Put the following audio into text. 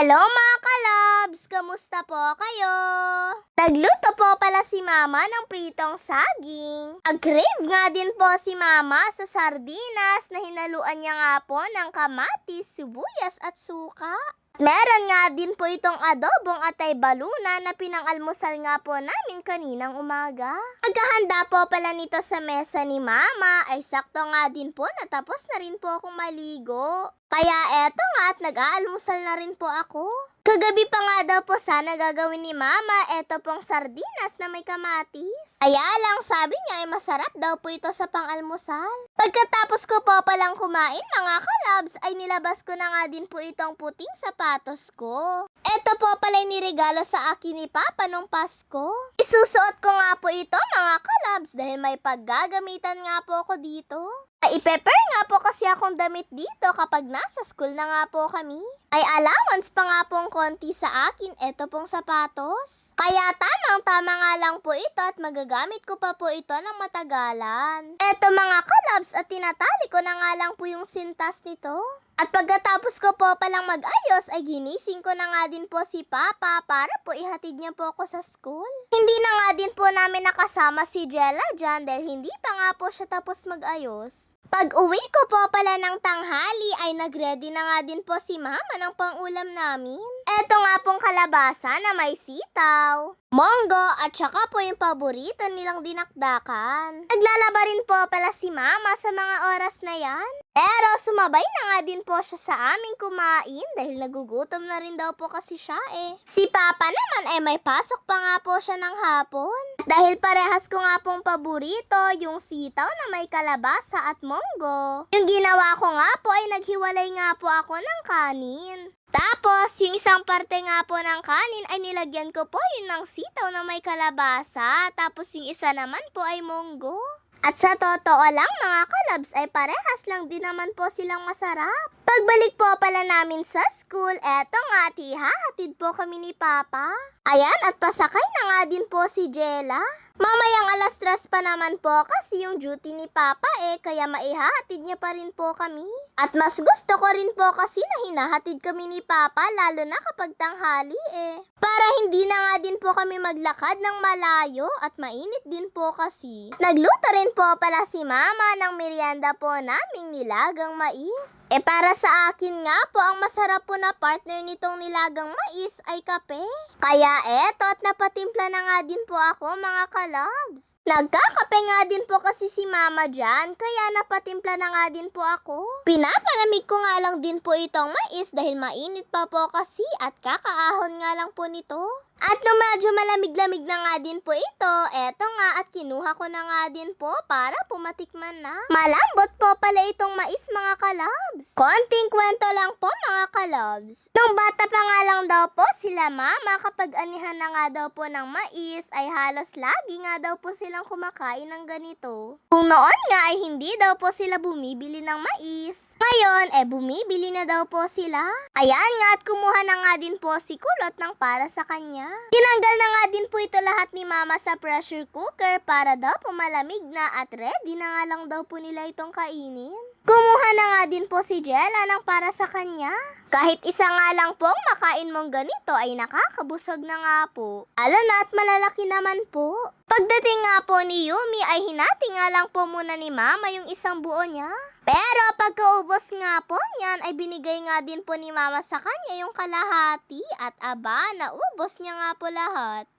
Hello mga kalabs! Kamusta po kayo? Nagluto po pala si Mama ng pritong saging. Ag-crave nga din po si Mama sa sardinas na hinaluan niya nga po ng kamatis, sibuyas at suka. Meron nga din po itong adobong atay baluna na pinang-almusal nga po namin kaninang umaga. Pagkahanda po pala nito sa mesa ni Mama ay sakto nga din po natapos na rin po akong maligo. Kaya eto nga at nag-aalmusal na rin po ako. Kagabi pa nga daw po sana gagawin ni Mama eto pong sardinas na may kamatis. Kaya lang sabi niya ay masarap daw po ito sa pang-almusal. Pagkatapos ko po palang kumain mga kalabs ay nilabas ko na nga din po itong puting sapatos ko. Eto po pala niregalo sa akin ni Papa nung Pasko. Isusuot ko nga po ito mga kalabs dahil may paggagamitan nga po ako dito. Ay i-prepare nga po kasi akong damit dito kapag nasa school na nga po kami. Ay allowance pa nga pong konti sa akin eto pong sapatos. Kaya tamang-tama nga lang po ito at magagamit ko pa po ito ng matagalan. Eto mga kalabs at tinatali ko na nga lang po yung sintas nito. At pagkatapos ko po palang mag-ayos ay ginising ko na nga din po si Papa para po ihatid niya po ako sa school. Hindi na nga din po namin nakasama si Jella dyan dahil hindi pa nga po siya tapos mag-ayos. Pag uwi ko po pala ng tanghali ay nagready na nga din po si Mama ng pang-ulam namin. Eto nga pong kalabasa na may sitaw, monggo at saka po yung paborito nilang dinakdakan. Naglalaba rin po pala si Mama sa mga oras na yan. Pero sumabay na nga din po siya sa aming kumain dahil nagugutom na rin daw po kasi siya eh. Si Papa naman ay may pasok pa nga po siya ng hapon. Dahil parehas ko nga pong paborito yung sitaw na may kalabasa at monggo. Yung ginawa ko nga po ay naghiwalay nga po ako ng kanin. Tapos, yung isang parte nga po ng kanin ay nilagyan ko po yun ng sitaw na may kalabasa. Tapos yung isa naman po ay monggo. At sa totoo lang mga kalabs ay parehas lang din naman po silang masarap. Pagbalik po pala namin sa school, eto nga at ihahatid po kami ni Papa. Ayan at pasakay na nga din po si Jella. Mamayang 3:00 pa naman po kasi yung duty ni Papa kaya maihahatid niya pa rin po kami. At mas gusto ko rin po kasi na hinahatid kami ni Papa lalo na kapag tanghali Para hindi na nga din po kami maglakad ng malayo at mainit din po kasi. Nagluto rin po pala si Mama ng merienda po naming nilagang mais. Para sa akin nga po, ang masarap po na partner nitong nilagang mais ay kape. Kaya eto at napatimpla na nga din po ako mga kalabs. Nagkakape nga din po kasi si Mama dyan, kaya napatimpla na nga din po ako. Pinapalamig ko nga lang din po itong mais dahil mainit pa po kasi at kakaahon nga lang po nito. At nung medyo malamig-lamig na nga din po ito, eto nga at kinuha ko na nga din po para pumatikman na. Malambot po pala itong mais mga kalabs. Konting kwento lang po mga kalabs. Nung bata pa nga lang daw po sila Mama kapag anihan na nga daw po ng mais ay halos lagi nga daw po silang kumakain ng ganito. Kung noon nga ay hindi daw po sila bumibili ng mais. Ngayon, bumibili na daw po sila. Ayan nga at kumuha na nga din po si Kulot ng para sa kanya. Tinanggal na nga din po ito lahat ni Mama sa pressure cooker para daw po malamig na at ready na nga lang daw po nila itong kainin. Kumuha na nga din po si Jella ng para sa kanya. Kahit isa nga lang pong makain mong ganito ay nakakabusog na nga po. Alam na at malalaki naman po. Pagdating nga po ni Yumi ay hinati nga lang po muna ni Mama yung isang buo niya. Pero pagkaubos nga po niyan ay binigay nga din po ni Mama sa kanya yung kalahati at aba naubos niya nga po lahat.